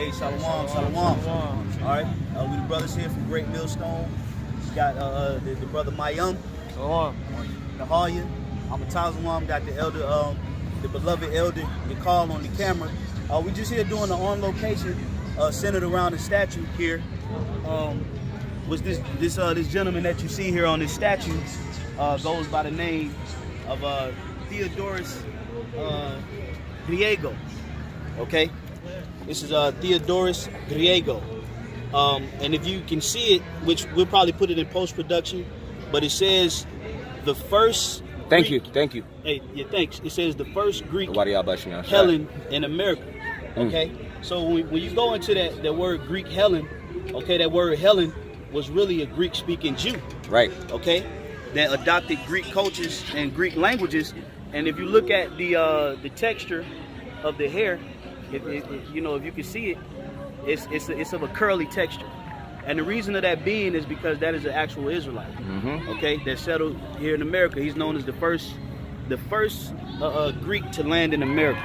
Hey, Shalom. All right, we the brothers here from Great Millstone. We got the brother Mayum, Nahalia. I'm a Tazawam. Got the elder, the beloved elder, the call on the camera. We just here doing the on location, centered around the statue here. Was this gentleman that you see here on this statue goes by the name of Theodorus Griego. Okay, this is Theodorus Griego, and if you can see it, which we'll probably put it in post-production, but it says the first. Thank Greek, you. Hey, yeah, thanks. It says the first Greek Helen Helen in America. Okay, so when you go into that word Greek Helen, okay, that word Helen was really a Greek-speaking Jew. Right. Okay, that adopted Greek cultures and Greek languages. And if you look at the texture of the hair, if you can see it, it's of a curly texture. And the reason of that being is because that is an actual Israelite, okay, that settled here in America. He's known as the first Greek to land in America.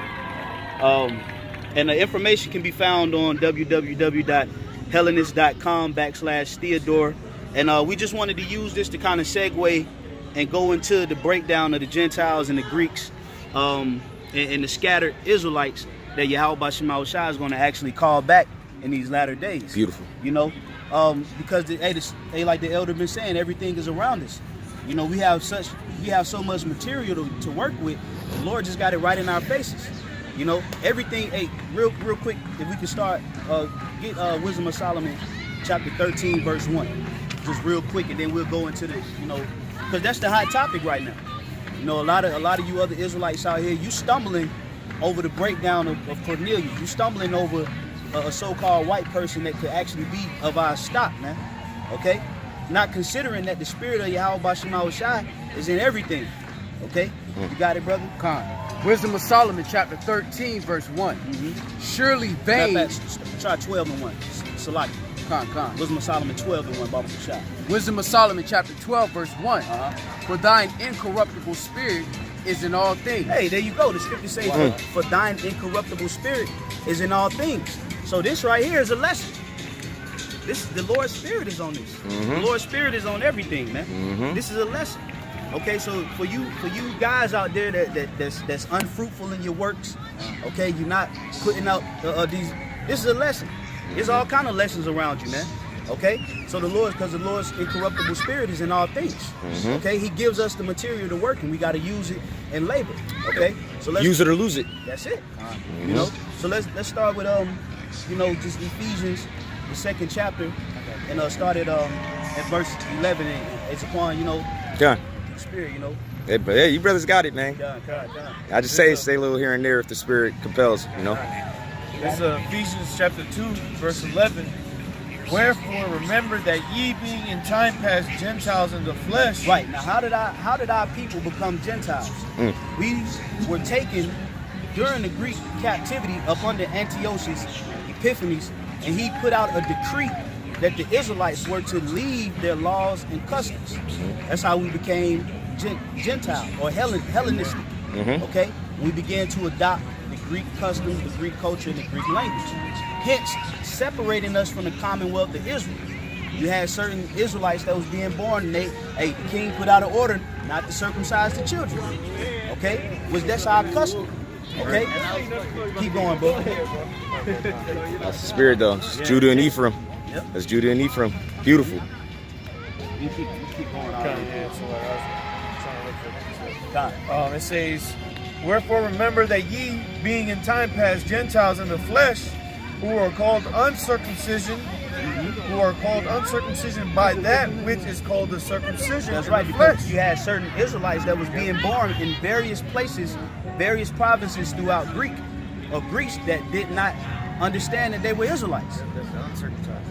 And the information can be found on www.hellenist.com/Theodore. And we just wanted to use this to kind of segue and go into the breakdown of the Gentiles and the Greeks and the scattered Israelites that Yahweh Shema Shai is going to actually call back in these latter days. Beautiful. Because they like the elder been saying, everything is around us. We have so much material to work with. The Lord just got it right in our faces. Everything. Hey, real quick, if we can start, get Wisdom of Solomon, chapter 13, verse 1, just real quick, and then we'll go into the, because that's the hot topic right now. A lot of you other Israelites out here, you stumbling over the breakdown of Cornelius. You stumbling over a so-called white person that could actually be of our stock, man. Okay? Not considering that the spirit of Yahweh Shema Shai is in everything. Okay? You got it, brother? Khan. Wisdom of Solomon, chapter 13, verse 1. Surely vain. Try 12 and 1. Salaki. Khan. Wisdom of Solomon 12 and 1. Baba Shai. Wisdom of Solomon, chapter 12, verse 1. For thine incorruptible spirit is in all things. Hey, there you go. The scripture says, for thine incorruptible spirit is in all things. So this right here is a lesson. The Lord's spirit is on this. The Lord's spirit is on everything, man. This is a lesson. Okay, so for you guys out there that's unfruitful in your works, okay, you're not putting out these. This is a lesson. There's all kind of lessons around you, man. Okay, so because the Lord's incorruptible spirit is in all things. Okay, He gives us the material to work, and we got to use it and labor. Okay, so let's use it or lose it. That's it. So let's start with just Ephesians, the 2nd chapter, and start at verse 11. And it's upon the spirit. Hey, you brothers got it, man. God. I just say a little here and there if the spirit compels. This is Ephesians chapter 2, verse 11. Wherefore remember that ye being in time past Gentiles in the flesh. Right. Now how did our people become Gentiles? We were taken during the Greek captivity up under Antiochus Epiphanes, and he put out a decree that the Israelites were to leave their laws and customs. That's how we became Gentile or Hellenistic. Okay? We began to adopt the Greek customs, the Greek culture, and the Greek language. Hence, separating us from the Commonwealth of Israel. You had certain Israelites that was being born, and the king put out an order not to circumcise the children. Okay? That's our custom. Okay? Keep going, bro. That's the spirit, though. It's Judah and Ephraim. Yep. That's Judah and Ephraim. Beautiful. You keep going. It says, wherefore remember that ye being in time past Gentiles in the flesh, who are called uncircumcision, by that which is called the circumcision. That's right, because you had certain Israelites that was being born in various places, various provinces throughout Greece that did not understand that they were Israelites.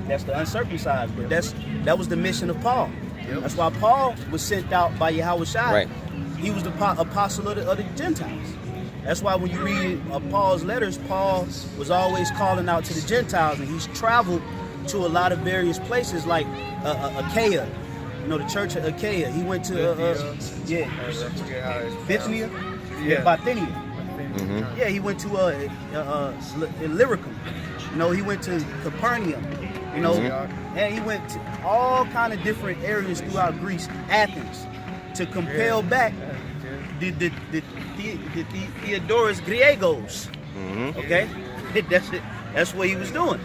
That's the uncircumcised. But that was the mission of Paul. That's why Paul was sent out by Yahweh Shai. Right. He was the apostle of the Gentiles. That's why when you read Paul's letters, Paul was always calling out to the Gentiles, and he's traveled to a lot of various places like Achaia, the church of Achaia. He went to Bithynia, Bithynia. Yeah, he went to Illyricum. You know, he went to Capernaum. You know, and he went to all kind of different areas throughout Greece, Athens, to compel back the Theodorus Griegos. Okay, that's it. That's what he was doing.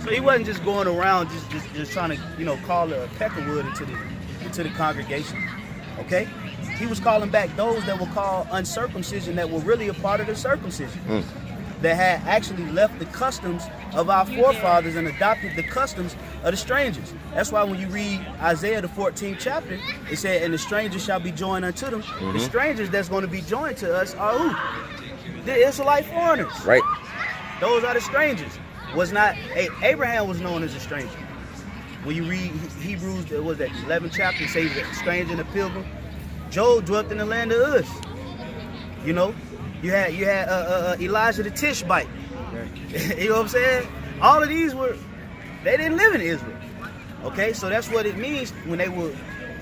So he wasn't just going around just trying to, you know, call a peckerwood into the congregation. Okay, he was calling back those that were called uncircumcision, that were really a part of the circumcision, that had actually left the customs of our forefathers and adopted the customs of the strangers. That's why when you read Isaiah the 14th chapter, it said, "And the strangers shall be joined unto them." The strangers that's going to be joined to us are who? The Israelite foreigners. Right. Those are the strangers. Abraham was known as a stranger. When you read Hebrews, what was that, 11th chapter, it says a stranger and a pilgrim. Job dwelt in the land of Uz. You know, you had Elijah the Tishbite. You know what I'm saying? All of these they didn't live in Israel. Okay, so that's what it means when they were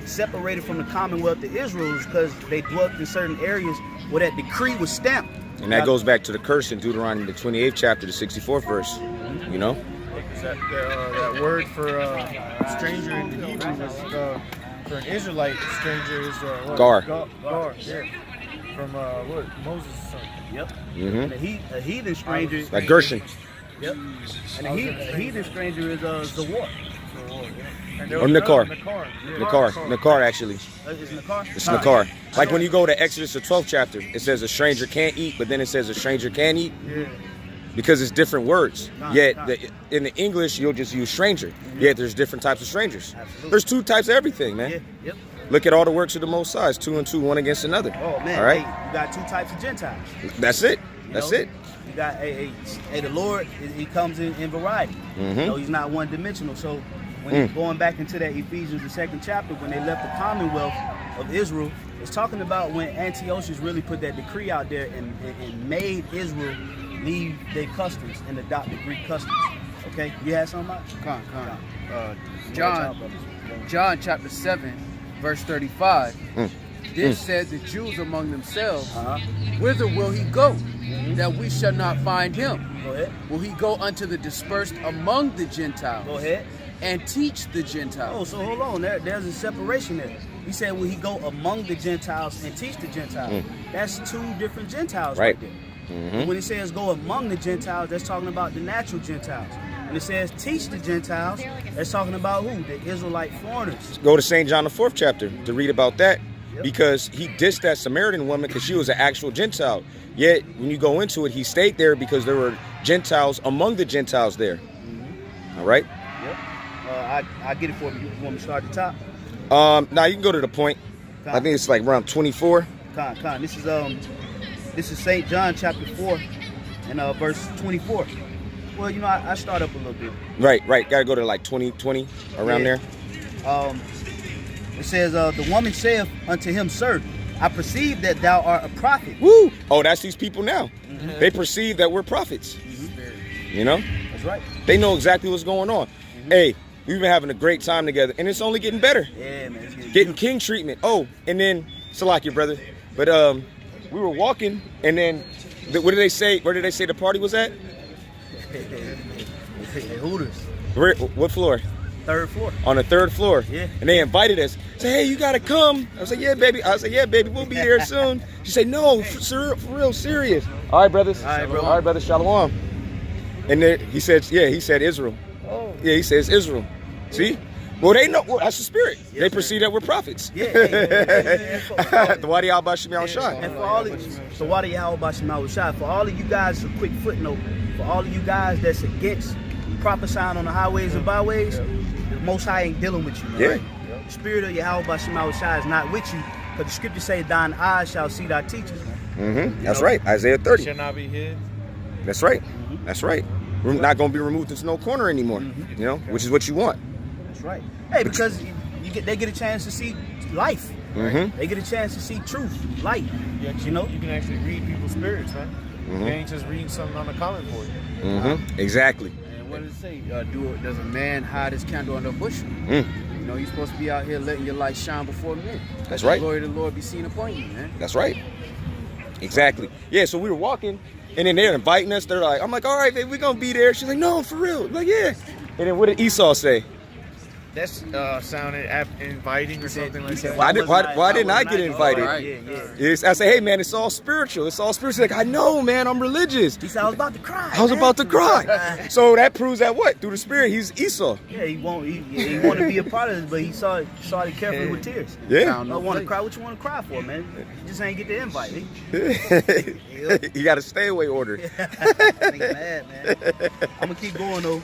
separated from the Commonwealth of Israel, is because they dwelt in certain areas where that decree was stamped. And that goes back to the curse in Deuteronomy, the 28th chapter, the 64th verse. You know? That word for stranger in the Hebrew is, for an Israelite, stranger is what? Gar. Gar, yeah. From what? Moses' son. Yep. Mm-hmm. And a heathen stranger. Like Gershon. Yep. And a heathen stranger is Zawar. Or Nakar. Nakar. Nakar, actually. Is Nakar? It's Nakar. Like when you go to Exodus, the 12th chapter, it says a stranger can't eat, but then it says a stranger can eat. Yeah. Because it's different words. Yet in the English, you'll just use stranger. Yet there's different types of strangers. Absolutely. There's two types of everything, man. Yeah. Yep. Look at all the works of the Most High. 2 and 2, one against another. Oh man. All right. Hey, you got two types of Gentiles. That's it. You That's know? it. You got the Lord. He comes in variety. You know, he's not one dimensional. So when you're going back into that Ephesians, the 2nd chapter, when they left the Commonwealth of Israel, it's talking about when Antiochus really put that decree out there and made Israel leave their customs and adopt the Greek customs. Okay, you had something about? John chapter 7, verse 35. This said the Jews among themselves, whither will he go, that we shall not find him? Go ahead. Will he go unto the dispersed among the Gentiles? Go ahead. And teach the Oh, Gentiles? so hold on. There's a separation there. He said, will he go among the Gentiles and teach the Gentiles? That's two different Gentiles right there. And when it says go among the Gentiles, that's talking about the natural Gentiles. When it says teach the Gentiles, that's talking about who? The Israelite foreigners. Go to St. John, the 4th chapter, to read about that. Because he dissed that Samaritan woman because she was an actual Gentile. Yet, when you go into it, he stayed there because there were Gentiles among the Gentiles there. All right? Yep. I get it for you. You want me to start at the top? Now you can go to the point. I think it's like around 24. This is St. John chapter 4 and verse 24. Well, you know, I start up a little bit. Right. Gotta go to like 20, around there. It says, the woman saith unto him, Sir, I perceive that thou art a prophet. Woo! Oh, that's these people now. They perceive that we're prophets. You know? That's right. They know exactly what's going on. Hey, we've been having a great time together, and it's only getting better. Yeah, man. It's Getting king treatment. Oh, and then, Salakia, brother. But we were walking, and then, what did they say? Where did they say the party was at? Hooters. What floor? 3rd floor. On the 3rd floor. Yeah. And they invited us. Say, hey, you gotta come. I was like, yeah, baby. We'll be there soon. She said, no, for real, serious. All right, brothers. All right, bro. All right, brother. Shalom. And then he said Israel. Oh. Yeah, he says Israel. See? Well, they know. Well, that's the spirit. They perceive that we're prophets. Yeah. The Wadi al-Bashim al-Shai. And for all of you, so why do y'all Bashim Shai? For all of you guys, a quick footnote. For all of you guys that's against prophesying on the highways and byways, the Most High ain't dealing with you. Right? The spirit of Yahweh Bashim Shai is not with you, because the scripture say, "Thine eyes shall see thy teachers." That's right. Isaiah 30. Shall not be hid. That's right. That's right. We're not going to be removed into no corner anymore. You know, which is what you want. That's right. Hey, because they get a chance to see life. Right? They get a chance to see truth, light. You know, you can actually read people's spirits, man. You ain't just reading something on the comment board. Exactly. And what does it say? Does a man hide his candle under a bushel? You know, you're supposed to be out here letting your light shine before men. That's right. The glory of the Lord be seen upon you, man. That's right. Exactly. Yeah, so we were walking, and then they're inviting us. They're like, I'm like, all right, babe, we're going to be there. She's like, no, for real. I'm like, yeah. And then what did Esau say? That's sounded inviting or something like that. Why didn't I get invited? Right. Yeah. I say, hey, man, it's all spiritual. It's all spiritual. Like, I know, man, I'm religious. He said, I was about to cry. I was about to cry. So that proves that what? Through the spirit, he's Esau. Yeah, he want to be a part of this, but he saw it carefully with tears. Yeah. I want to cry. What you want to cry for, man? You just ain't get the invite. You got a stay away order. Nigga mad, man. I'm gonna keep going though.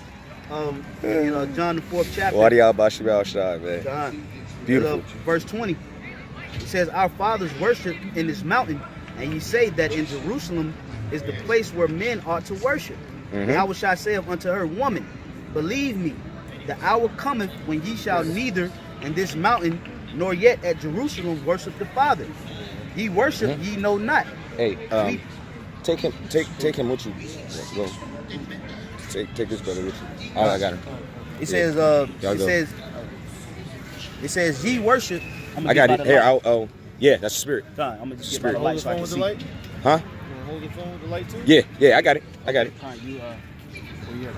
John the 4th chapter. Wadi al-Bashir al-Shai, man. John, Beautiful. Verse 20. It says, our fathers worship in this mountain, and ye say that in Jerusalem is the place where men ought to worship. And how shall I say unto her, woman, believe me, the hour cometh when ye shall neither in this mountain nor yet at Jerusalem worship the Father. Ye worship, ye know not. Hey, take him with you. Go. Take this brother with you. All right, I got him. It says, it says, ye worship. I got it. Here, yeah, that's the spirit. I'm gonna just Spirit. get by the Hold light the so I phone can with the see. light. Huh? You wanna hold the phone with the light too? Yeah, I got it. I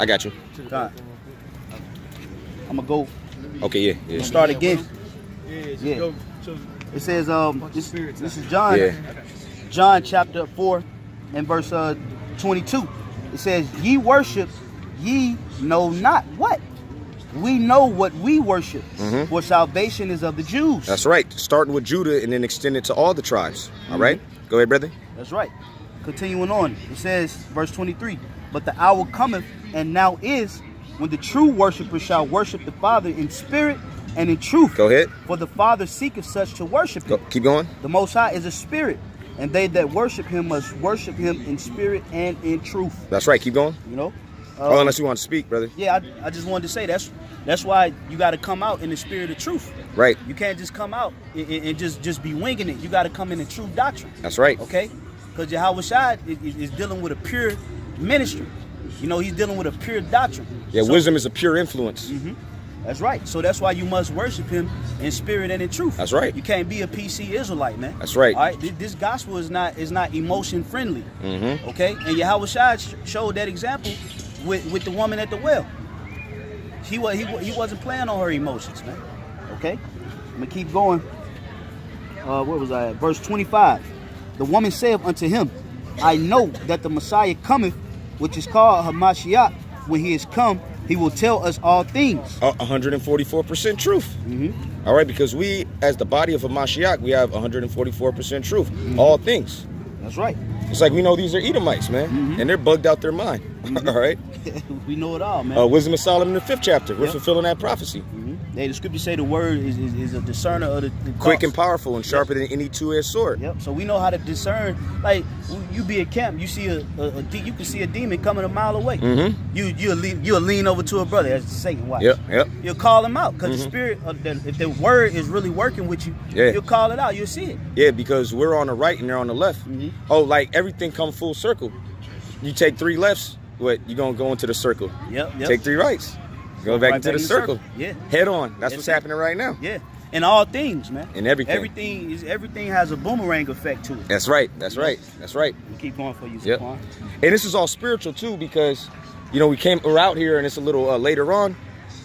got you. I'm gonna go Okay, yeah. start again. Yeah. Go. It says, this is John. Yeah. John chapter 4 and verse 22. It says, ye worship, ye know not what. We know what we worship, for salvation is of the Jews. That's right. Starting with Judah and then extended to all the tribes. All right? Go ahead, brother. That's right. Continuing on, it says, verse 23, but the hour cometh, and now is, when the true worshipers shall worship the Father in spirit and in truth. Go ahead. For the Father seeketh such to worship him. Keep going. The Most High is a spirit, and they that worship him must worship him in spirit and in truth. That's right. Keep going. You know? Unless you want to speak, brother. Yeah, I just wanted to say that's why you got to come out in the spirit of truth. Right. You can't just come out and just be winging it. You got to come in the true doctrine. That's right. Okay? Because Yahweh Shai is dealing with a pure ministry. You know, he's dealing with a pure doctrine. Yeah, So- wisdom is a pure influence. That's right. So that's why you must worship him in spirit and in truth. That's right. You can't be a PC Israelite, man. That's right. All right. This gospel is not emotion friendly. Okay. And Yahweh Shai showed that example with the woman at the well. He wasn't playing on her emotions, man. Okay. I'm gonna keep going. Where was I at? Verse 25. The woman saith unto him, I know that the Messiah cometh, which is called Hamashiach. When he is come, he will tell us all things. 144% truth. All right, because we, as the body of a Mashiach, we have 144% truth. All things. That's right. It's like we know these are Edomites, man, and they're bugged out their mind. All right. We know it all, man. Wisdom of Solomon, the 5th chapter. We're fulfilling that prophecy. Hey, the scriptures say the word is a discerner of the Quick thoughts. and powerful and sharper than any two-edged sword. Yep. So we know how to discern. Like you be at camp, you see you can see a demon coming a mile away. You'll lean over to a brother. That's Satan. Watch. Yep. You'll call him out because the spirit of if the word is really working with you, you'll call it out. You'll see it. Yeah, because we're on the right and they're on the left. Oh, like everything come full circle. You take 3 lefts, what? You gonna go into the circle. Yep. Take 3 rights. Go back right into back the in the circle. circle. Yeah. Head on. That's Yes, what's sir. happening right now. Yeah. In all things, man. In everything. Everything has a boomerang effect to it. That's right. That's right. That's right. We'll keep going for you, Yep. Saquon. And this is all spiritual too, because we're out here and it's a little later on,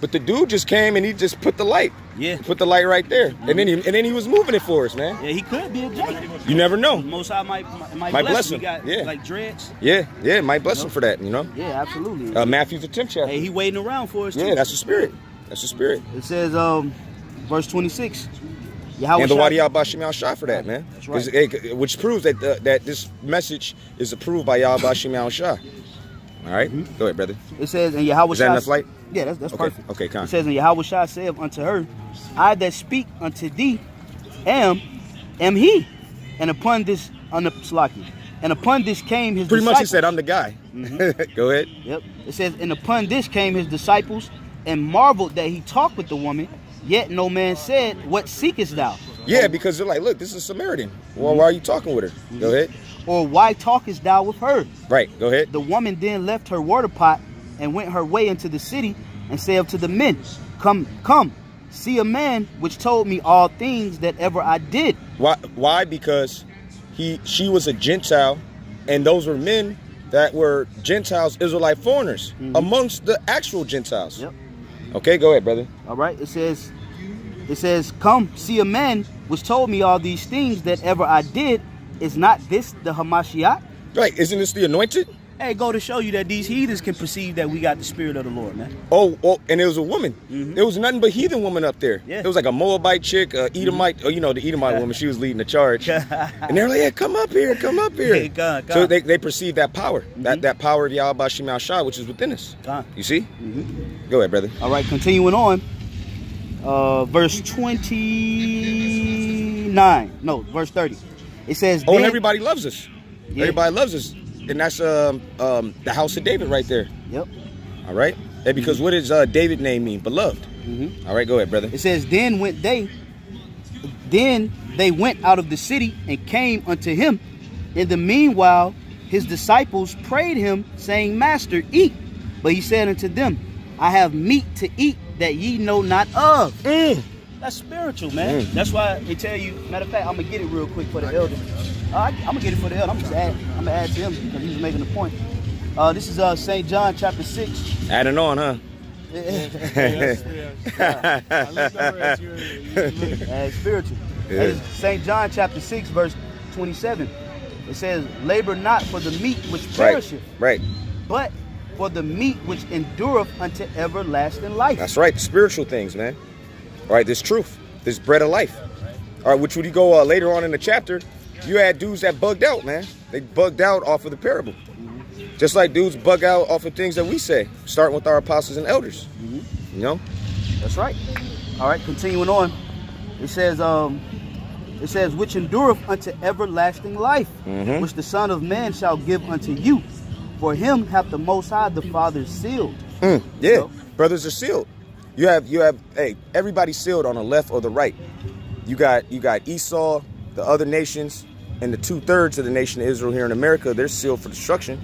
but the dude just came and he just put the light. Yeah. Put the light right there, and then he was moving it for us, man. Yeah, he could be a Jake. You never know. Most High might Might bless bless him. him. He got Yeah. like dreads. Yeah, might bless him for that, Yeah, absolutely. Matthew the 10th chapter. Hey, he waiting around for us too. Yeah, that's the spirit. That's the spirit. It says, verse 26. Yahweh And the Shai- Wadi al-Bashim al-Shai for that, man. That's right. 'Cause, which proves that that this message is approved by Yahweh al-Shai. All right, go ahead, brother. It says, and Yahweh Is that Shai- enough light? Yeah, that's Okay, perfect. okay, come on. It says, and Yahweh Shai saith unto her, I that speak unto thee am he. And upon this, and upon this came his Pretty much he disciples. said, I'm the guy. Go ahead. Yep. It says, and upon this came his disciples and marveled that he talked with the woman, yet no man said, what seekest thou? Yeah, because they're like, look, this is a Samaritan. Well, why are you talking with her? Go ahead. Or why talkest thou with her? Right, go ahead. The woman then left her water pot and went her way into the city and said to the men, Come, see a man which told me all things that ever I did. Why? Because she was a Gentile, and those were men that were Gentiles, Israelite foreigners amongst the actual Gentiles. Yep. Okay, go ahead, brother. All right. It says, come see a man which told me all these things that ever I did. Is not this the Hamashiach? Right, isn't this the anointed? Hey, go to show you that these heathens can perceive that we got the spirit of the Lord, man. Oh, and it was a woman. There was nothing but heathen woman up there. Yeah. It was like a Moabite chick, Edomite, the Edomite woman, she was leading the charge. And they're like, yeah, come up here, come up here. Hey, God. So they perceive that power, that power of Yahweh Shema Shah, which is within us. God. You see? Go ahead, brother. All right, continuing on. Verse 29. No, verse 30. It says, Oh, and then- everybody loves us. Yeah. Everybody loves us. And that's the house of David right there. Yep. All right? And because what does David name mean? Beloved. All right, go ahead, brother. It says, then they went out of the city and came unto him. In the meanwhile, his disciples prayed him, saying, Master, eat. But he said unto them, I have meat to eat that ye know not of. That's spiritual, man. That's why they tell you, matter of fact, I'm going to get it real quick for the elder. I'm going to get it for the elder. I'm going to add to him because he was making a point. This is St. John chapter 6. Adding on, huh? Spiritual. Yeah. It is St. John chapter 6, verse 27. It says, labor not for the meat which perisheth, Right. but for the meat which endureth unto everlasting life. That's right. The spiritual things, man. All right, this truth, this bread of life. All right, which when you go later on in the chapter, you had dudes that bugged out, man. They bugged out off of the parable. Just like dudes bug out off of things that we say, starting with our apostles and elders. You know? That's right. All right, continuing on. It says, which endureth unto everlasting life, which the Son of Man shall give unto you. For him hath the Most High the Father sealed. Yeah, So- brothers are sealed. You have, hey, everybody's sealed on the left or the right. You got Esau, the other nations, and the 2/3 of the nation of Israel here in America. They're sealed for destruction.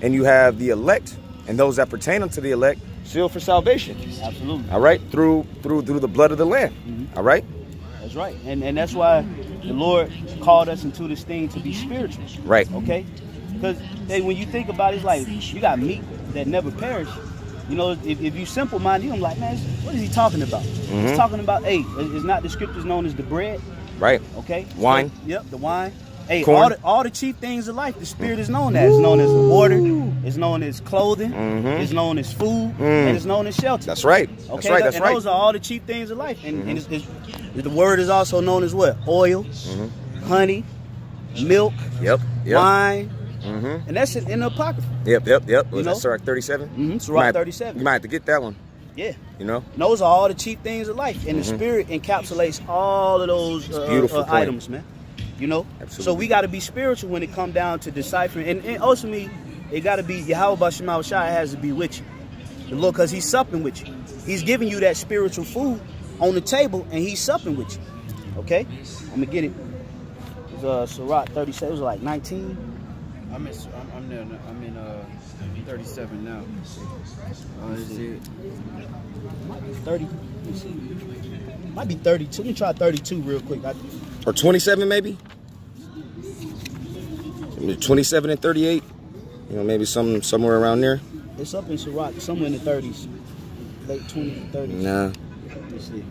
And you have the elect and those that pertain unto the elect sealed for salvation. Absolutely. All right, through the blood of the Lamb. All right. That's right. And that's why the Lord called us into this thing to be spiritual. Right. Okay? Because when you think about it, it's like you got meat that never perish. You know, if you simple-minded, you're like, man, what is he talking about? He's talking about, hey, is not the scriptures known as the bread? Right. Okay? Wine. So, yep, the wine. Hey, Corn. all the chief things of life, the spirit is known as. It's known as the water. It's known as clothing. It's known as food. And it's known as shelter. That's right. Okay, That's right. That's and right. those are all the chief things of life. And, the word is also known as what? Oil, honey, milk, Yep. wine. And that's in the Apocrypha. Yep. Was know? that Sirach 37? Sirach 37. You might have to get that one. Yeah. You know? And those are all the chief things of life. And the spirit encapsulates all of those beautiful point. items, man. You know? Absolutely. So we got to be spiritual when it comes down to deciphering. And ultimately, it got to be Yahweh Shema Shai has to be with you. The Lord, because he's supping with you. He's giving you that spiritual food on the table, and he's supping with you. Okay? I'm going to get it. It's Sirach 37. It was like 19. I'm in 37 now. Is it? Might be 30. Let me see. Might be 32. Let me try 32 real quick. Or 27 maybe? 27 and 38? You know, maybe somewhere around there? It's up in Sirach, somewhere in the 30s. Late 20s, 30s. Nah. Let's see.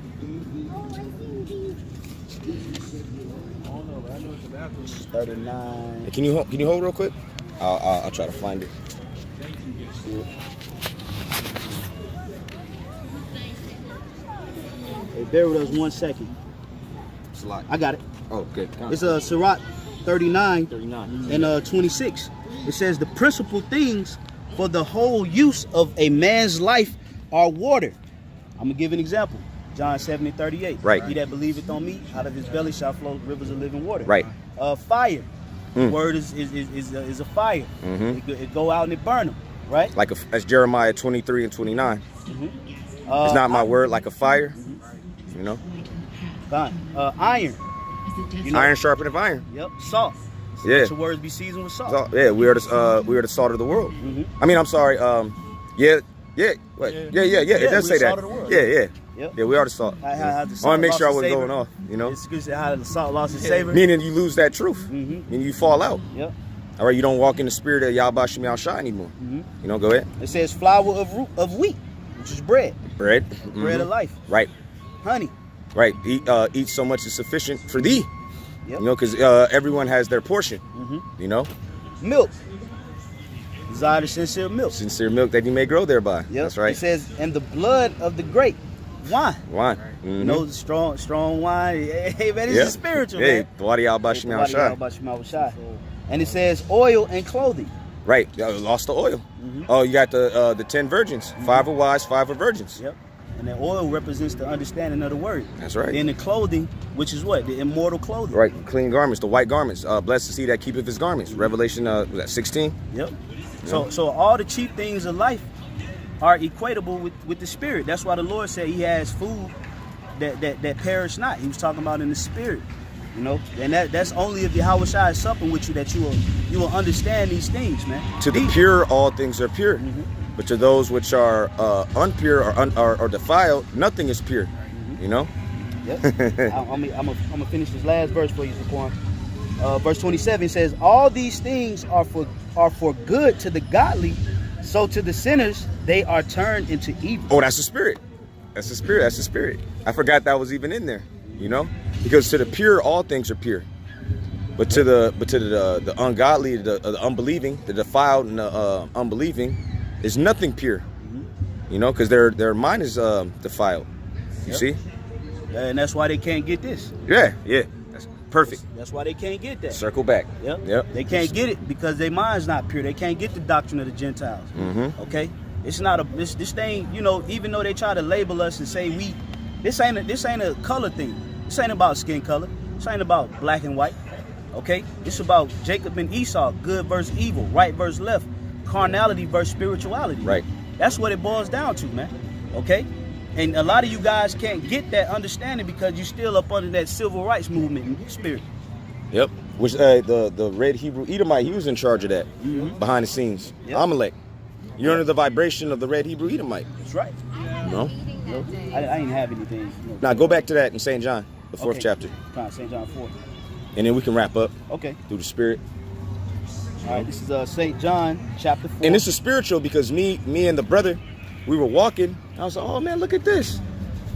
39. Can you hold real quick? I'll try to find it. Hey, bear with us 1 second. It's a lot. I got it. Oh, good. It's Sirach 39 39. and 26. It says the principal things for the whole use of a man's life are water. I'm gonna give an example. John 7:38. Right. He that believeth on me, out of his belly shall flow rivers of living water. Right. Fire. The word is a fire. It go out and it burn them. Right. Like that's Jeremiah 23 and 29. It's not my word like a fire. You know? Fine. Iron. You know? Iron sharpeneth iron. Yep. Salt. Yeah. Let your words be seasoned with salt. So, yeah, we are the salt of the world. I mean, I'm sorry. What? Yeah. It does we're say the that. salt of the world. Yeah. Yep. Yeah, we are the salt. How the I want to salt make sure I lost wasn't its going savor. off, you know? It's good how the salt lost its savor. Meaning you lose that truth. Mhm. Meaning you fall out. Yep. All right, you don't walk in the spirit of Yahweh Shem Shai anymore. Mhm. You know, go ahead. It says flour of wheat, which is bread. Bread. Bread of life. Right. Honey. Right. Eat so much is sufficient for thee. Yep. You know, because everyone has their portion. Mhm. You know, Milk. Desire the sincere milk. sincere milk that you may grow thereby. Yep. That's right. It says, and the blood of the grape, wine. Wine. You know, strong wine. Hey, man, this Yeah. is spiritual, Hey, man. the Wadi Yahweh Shem Wadi Shai. Yahweh Shem Shai. And it says oil and clothing. Right. Lost the oil. Oh, you got the 10 virgins. 5 are wise, 5 are virgins. Yep. And the oil represents the understanding of the word. That's right. Then the clothing, which is what? The immortal clothing. Right. Clean garments, the white garments. Blessed is he that keepeth his garments. Revelation was that 16? Yep. So all the cheap things of life are equatable with the spirit. That's why the Lord said he has food that perish not. He was talking about in the spirit. You know, and that's only if Yahweh Shai is supping with you that you will understand these things, man. To the pure, all things are pure. But to those which are unpure or defiled, nothing is pure. You know? Yep. I'm gonna finish this last verse for you, Zaquan. Verse 27 says, "All these things are for good to the godly, so to the sinners they are turned into evil." Oh, that's the spirit. That's the spirit. That's the spirit. I forgot that was even in there. You know, because to the pure, all things are pure. But to the ungodly, the unbelieving, the defiled, and the unbelieving, is nothing pure. You know, because their mind is defiled. You see? And that's why they can't get this. Yeah. That's perfect. That's why they can't get that. Circle back. Yep. They can't get it because their mind's not pure. They can't get the doctrine of the Gentiles. Okay? It's not this thing, you know, even though they try to label us and say this ain't a color thing. This ain't about skin color. This ain't about black and white. Okay? It's about Jacob and Esau, good versus evil, right versus left, carnality versus spirituality. Right. That's what it boils down to, man. Okay? And a lot of you guys can't get that understanding because you're still up under that civil rights movement spirit. Yep. Which the red Hebrew Edomite, he was in charge of that behind the scenes. Yep. Amalek. You're under the vibration of the red Hebrew Edomite. That's right. You know? I didn't have anything. Now go back to that in St. John, the 4th chapter. St. John 4. And then we can wrap up Okay. through the spirit. All right. This is St. John chapter 4. And this is spiritual because me and the brother, we were walking. I was like, oh man, look at this.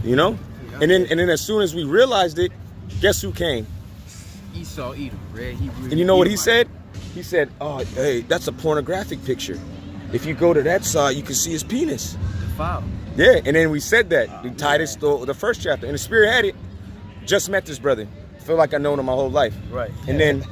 You know? And then as soon as we realized it, guess who came? Esau Edom, red Hebrew. And you know what he Edomite. said? He said, oh, hey, that's a pornographic picture. If you go to that side, you can see his penis. Defiled. Yeah, and then we said that. Titus, the 1st chapter. And the spirit had it. Just met this brother. Feel like I've known him my whole life. Right. And then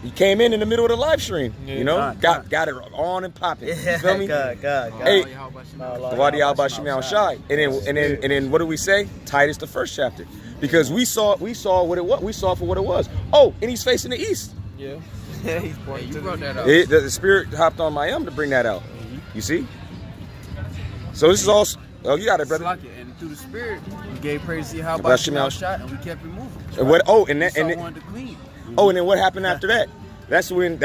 he came in the middle of the live stream. You know? God. Got it on and popping. You feel me? God. Hey, Yahweh Wadi Yahweh Shem Shai. And then what do we say? Titus the 1st chapter. Because we saw what it was. We saw for what it was. Oh, and he's facing the east. Yeah. He's Hey, pointing you to brought that up. The spirit hopped on my to bring that out. You see? So this is all. Oh, you got it, brother. Slack it. And through the spirit, we gave praise to Yahweh Bless you, Shem man. Shai, and we kept it moving. And what? Oh, and Esau then wanted to clean. oh, and then what happened after that? That's when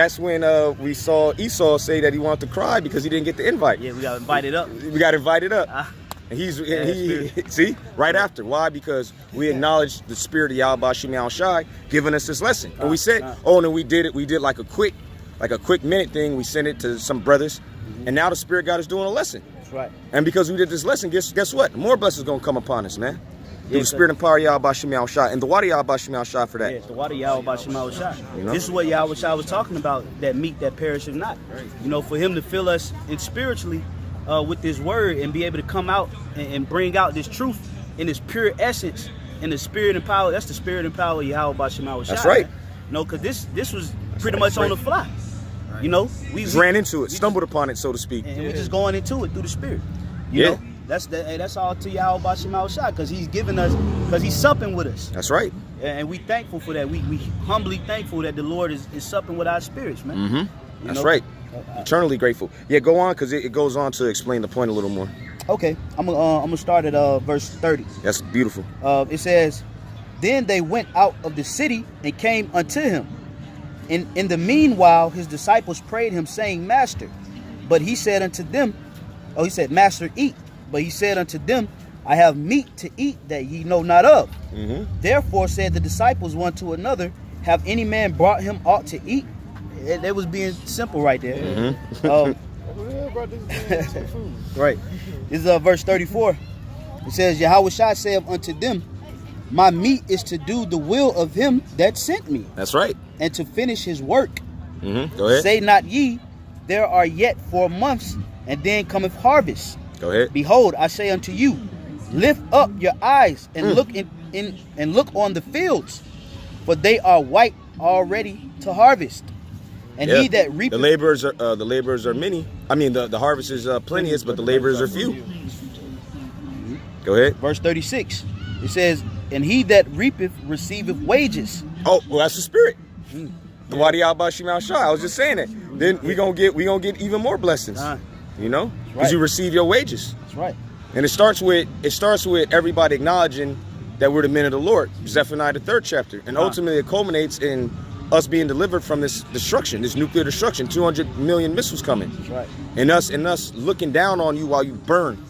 we saw Esau say that he wanted to cry because he didn't get the invite. Yeah, we got invited up. We got invited up. And he see right after. Why? Because we acknowledged the spirit of Yahweh Shem Shai giving us this lesson. And we said, oh, and then we did it. We did like a quick minute thing. We sent it to some brothers, and now the spirit God is doing a lesson. That's right. And because we did this lesson, guess what? More blessings gonna come upon us, man. Through Yeah, the spirit and power of Yahweh Shem Shai, and the Wadi Yahweh Shem Shai for that. Yeah, the water Yahweh Shema Shai. You know? This is what Yahweh Shai was talking about, that meat that perisheth not. Right. You know, for him to fill us in spiritually with this word and be able to come out and bring out this truth in its pure essence in the spirit and power. That's the spirit and power of Yahweh Shema Shai. That's right. Man. You know, because this was pretty much on the fly. Right. You know, we ran into it, stumbled upon it, so to speak. And we're just going into it through the spirit. You know? That's all to Yahweh Shema Shai, because he's giving us, because he's supping with us. That's right. And we thankful for that. We humbly thankful that the Lord is supping with our spirits, man. Mm-hmm. That's right. Eternally grateful. Yeah, go on, because it goes on to explain the point a little more. Okay, I'm gonna start at verse 30. That's beautiful. It says, "Then they went out of the city and came unto him. In the meanwhile, his disciples prayed him, saying, Master. But he said unto them, he said, Master, eat. But he said unto them, I have meat to eat that ye know not of. Mm-hmm. Therefore said the disciples one to another, have any man brought him aught to eat? They was being simple right there. Mm-hmm. Right. This is verse 34. It says, Yahushua saith unto them, my meat is to do the will of him that sent me, That's right. and to finish his work. Mm-hmm. Go ahead. Say not ye, there are yet 4 months, and then cometh harvest. Go ahead. Behold, I say unto you, lift up your eyes and look and look on the fields, for they are white already to harvest. And he that reapeth, the laborers are many. I mean, the harvest is plenteous, but the laborers are few. Go ahead. verse 36, it says, and he that reapeth receiveth wages. Oh, well, that's the spirit. The Wadi Abba Shimon Shah. I was just saying that. Then we gonna get even more blessings. You know, because right. you receive your wages. That's right. And it starts with everybody acknowledging that we're the men of the Lord. Zephaniah the 3rd chapter, and ultimately it culminates in us being delivered from this destruction, this nuclear destruction. 200 million missiles coming. That's right. And us looking down on you while you burn,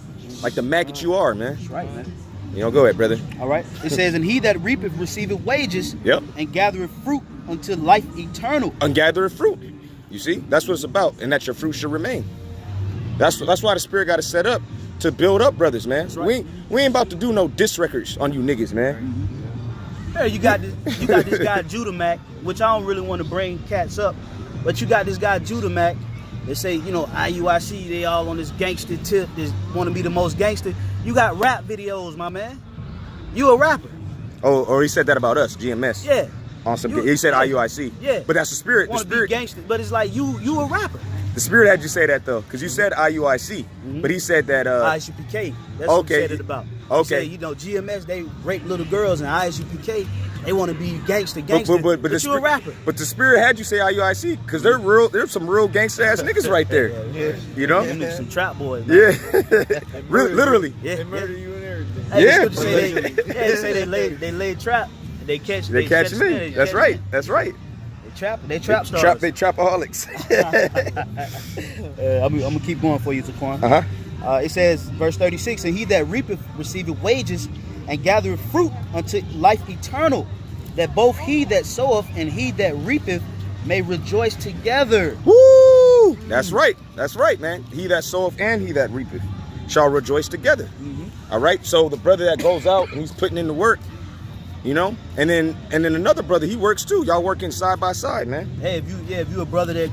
like the maggot you are, man. That's right, man. You know, go ahead, brother. All right. It says, and he that reapeth receiveth wages. Yep. And gathereth fruit unto life eternal. Ungathered fruit. You see, that's what it's about, and that your fruit should remain. That's why the spirit got it set up to build up brothers, man. Right. We ain't about to do no diss records on you niggas, man. Hey, you got this guy Judah Mac, which I don't really want to bring cats up, but you got this guy Judah Mac. They say, you know, IUIC, they all on this gangster tip, they want to be the most gangster. You got rap videos, my man. You a rapper. Oh, or he said that about us, GMS. Yeah. On some, he said yeah. IUIC. Yeah. But that's the spirit. Want to be gangster, but it's like you a rapper. The spirit had you say that though, because you said IUIC, but he said that ISUPK. That's what he said it about. Okay. He said, you know, GMS, they rape little girls, and ISUPK, they want to be gangster. But you a rapper. But the spirit had you say IUIC, because there's some real gangster ass niggas right there. Yeah. You know? Them niggas some trap boys, man. Yeah. Literally. Yeah. They murder you and everything. Hey, Yeah. they say they laid trap. They catch They catch me. That's right. That's right. They trap stars. They trapaholics. I'm gonna keep going for you, Taquan. It says, verse 36, and he that reapeth receiveth wages, and gathereth fruit unto life eternal, that both he that soweth and he that reapeth may rejoice together. Woo! That's right. That's right, man. He that soweth and he that reapeth shall rejoice together. All right. So the brother that goes out and he's putting in the work, you know, and then another brother, he works too. Y'all working side by side, man. Hey, if you a brother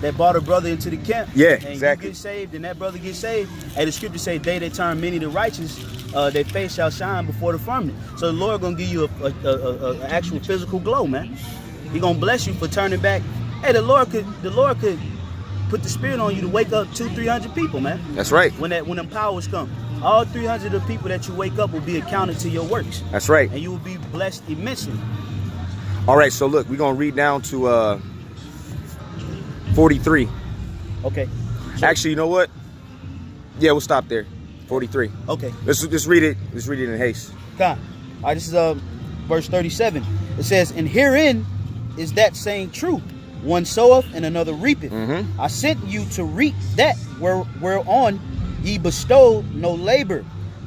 that brought a brother into the camp, Yeah, and exactly. you get saved, and that brother gets saved, hey, the scripture say, they that turn many to righteous, their face shall shine before the firmament. So the Lord gonna give you a actual physical glow, man. He gonna bless you for turning back. Hey, the Lord could put the spirit on you to wake up 200-300 people, man. That's right. When them powers come, all 300 of the people that you wake up will be accounted to your works. That's right. And you will be blessed immensely. All right. So look, we're gonna read down to 43. Okay. Actually, you know what? Yeah, we'll stop there. 43. Okay. Let's read it. Let's read it in haste. God. All right, this is verse 37. It says, and herein is that saying true. One soweth and another reapeth. I sent you to reap that whereon ye bestowed no labor.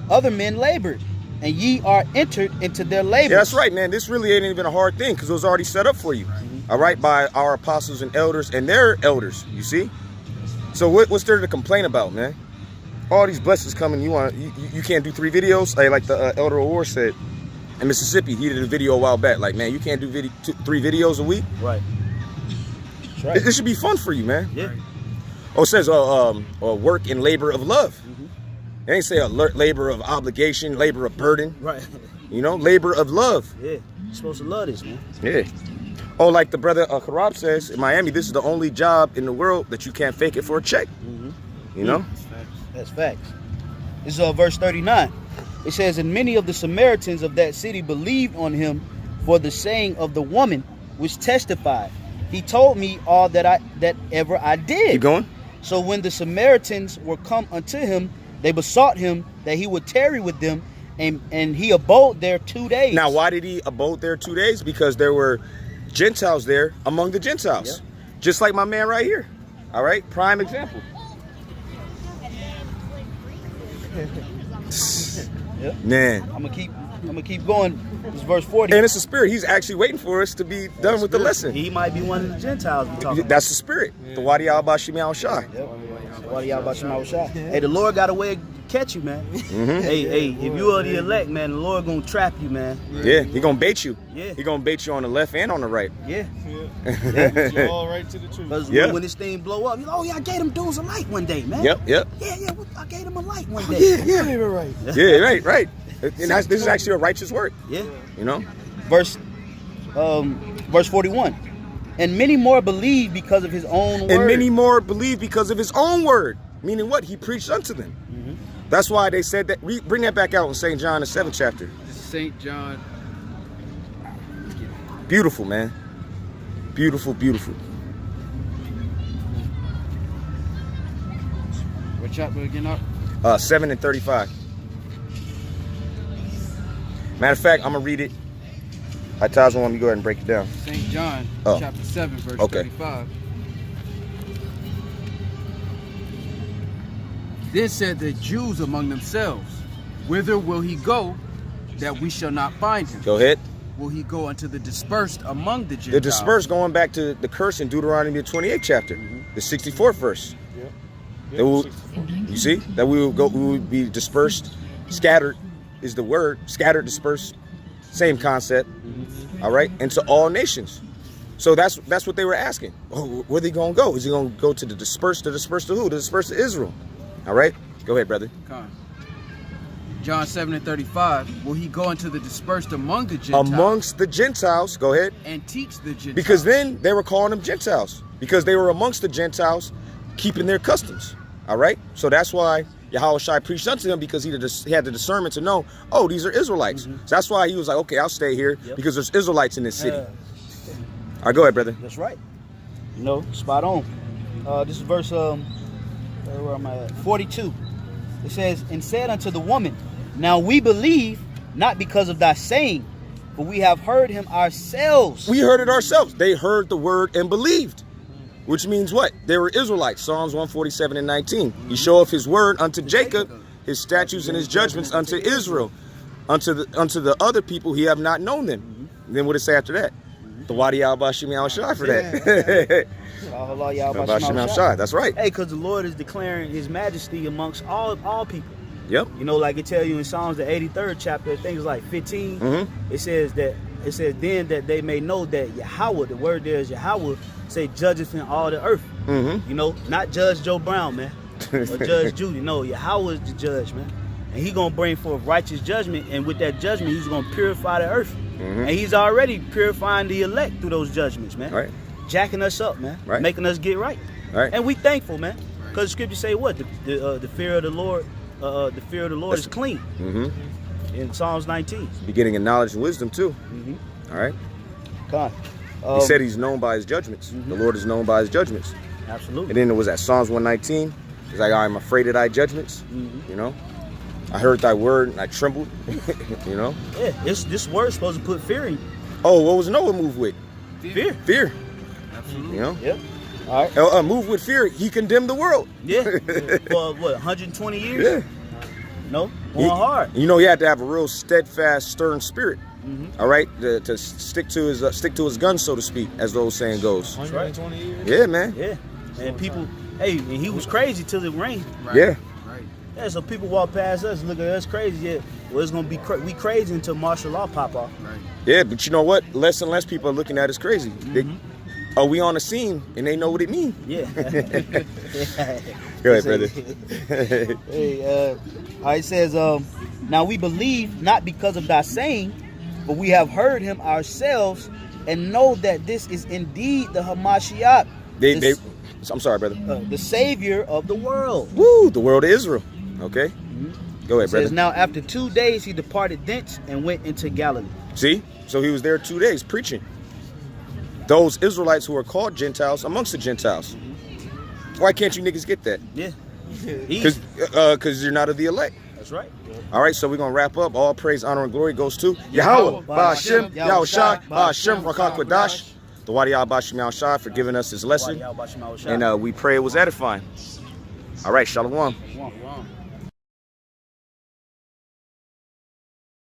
Other men labored, and ye are entered into their labor. Yeah, that's right, man. This really ain't even a hard thing because it was already set up for you. All right, by our apostles and elders and their elders, you see? So what's there to complain about, man? All these blessings coming, you can't do 3 videos? Like the Elder Award said in Mississippi, he did a video a while back. Like, man, you can't do 3 videos a week? Right. That's right. This should be fun for you, man. Yeah. Oh, it says work and labor of love. It ain't say a labor of obligation, labor of burden. Right. You know, labor of love. Yeah. You're supposed to love this, man. Yeah. Oh, like the brother Karab says, in Miami, this is the only job in the world that you can't fake it for a check. You know? That's facts. This is verse 39. It says, and many of the Samaritans of that city believed on him for the saying of the woman which testified. He told me all that ever I did. Keep going. So when the Samaritans were come unto him, they besought him that he would tarry with them, and he abode there 2 days. Now, why did he abode there 2 days? Because there were Gentiles there among the Gentiles. Yep. Just like my man right here. All right? Prime example. Man. I'm gonna keep going. This is verse 40. And it's the spirit. He's actually waiting for us to be done with the lesson. He might be one of the Gentiles we talking about. That's the spirit. The Wadi al-Bashim al-Shai. Hey, the Lord got a way to catch you, man. Hey, if you are the elect, man, the Lord gonna trap you, man. Yeah, he gonna bait you. Yeah. He gonna bait you on the left and on the right. Yeah. You're all right to the truth. Because Yeah. when this thing blow up, you know, oh yeah, I gave them dudes a light one day, man. Yep. Yeah, I gave them a light one day. Yeah, right. And this is actually a righteous word. Yeah. You know? Verse 41. And many more believe because of his own word. And many more believe because of his own word. Meaning what? He preached unto them. That's why they said that. Bring that back out in St. John, the 7th chapter. St. John. Beautiful, man. Beautiful. What chapter again up? 7 and 35. Matter of fact, I'm gonna read it. Taza, want me to go ahead and break it down. St. John, Oh. chapter 7, verse Okay. 35. Then said the Jews among themselves, whither will he go that we shall not find him? Go ahead. Will he go unto the dispersed among the Gentiles? The dispersed, going back to the curse in Deuteronomy the 28th chapter, the 64th verse. That you see that we will be dispersed. Scattered is the word. Scattered, dispersed, same concept. All right, into all nations. So that's what they were asking. Oh, where they gonna go? Is he gonna go to the dispersed? To disperse to who? To disperse to Israel. All right, go ahead, brother. Come. John 7 and 35. Will he go into the dispersed among the Gentiles? Amongst the Gentiles, go ahead. And teach the Gentiles. Because then they were calling them Gentiles. Because they were amongst the Gentiles, keeping their customs. All right? So that's why Yahweh Shai preached unto them, because he had the discernment to know, oh, these are Israelites. So that's why he was like, okay, I'll stay here because there's Israelites in this city. All right, go ahead, brother. That's right. You know, spot on. This is verse where am I at? 42. It says, and said unto the woman, now we believe, not because of thy saying, but we have heard him ourselves. We heard it ourselves. They heard the word and believed. Which means what? They were Israelites. Psalms 147 and 19. He showeth his word unto Jacob, his statutes and his judgments unto Israel. Unto the other people he have not known them. And then what does it say after that? The Wadi al-Bashim al-Shai for that. Bashim al-Shai, that's right. Hey, because the Lord is declaring his majesty amongst all people. Yep. You know, like it tell you in Psalms the 83rd chapter, things like 15. It says then that they may know that Yahweh, the word there is Yahweh, say judgeth in all the earth. You know, not Judge Joe Brown, man, or Judge Judy. No, Yahweh is the judge, man, and he gonna bring forth righteous judgment, and with that judgment, he's gonna purify the earth, and he's already purifying the elect through those judgments, man. Right. Jacking us up, man. Right. Making us get right. Right. And we thankful, man, because the scripture say what the fear of the Lord. The fear of the Lord is clean. In Psalms 19. Beginning in knowledge and wisdom too. All right. God. He said he's known by his judgments. The Lord is known by his judgments. Absolutely. And then it was at Psalms 119. He's like, I'm afraid of thy judgments. You know, I heard thy word and I trembled. You know. Yeah, this word's supposed to put fear in you. Oh, what was Noah moved with? Fear. Fear. Absolutely. You know. Yep. All right. Moved with fear. He condemned the world. Yeah. For what? 120 years. Yeah. No. Going hard. You know, he had to have a real steadfast, stern spirit. All right, to stick to his guns, so to speak, as the old saying goes. 120 years. Yeah, man. Yeah. And people. Hey, and he was crazy till it rained. Right. Yeah. Right. Yeah. So people walk past us, look at us crazy. Yeah. Well, it's gonna be we crazy until martial law pop off. Right. Yeah, but you know what? Less and less people are looking at us crazy. Are we on the scene and they know what it means? Yeah. Go ahead, brother. Hey, it says, now we believe not because of thy saying, but we have heard him ourselves and know that this is indeed the Hamashiach, I'm sorry, brother. the Savior of the world. Woo, the world of Israel. Okay. Go ahead, It says, brother. now after 2 days he departed thence and went into Galilee. See? So he was there 2 days preaching. Those Israelites who are called Gentiles amongst the Gentiles. Why can't you niggas get that? Yeah. Because you're not of the elect. That's right. All right, so we're going to wrap up. All praise, honor, and glory goes to Yahweh, Ba'ashem, Yahweh Shai, Ba'ashem, Rakak Kwadash, the Wadi al-Bashim al-Shai for giving us this lesson. And we pray it was edifying. All right, Shalom. Wow.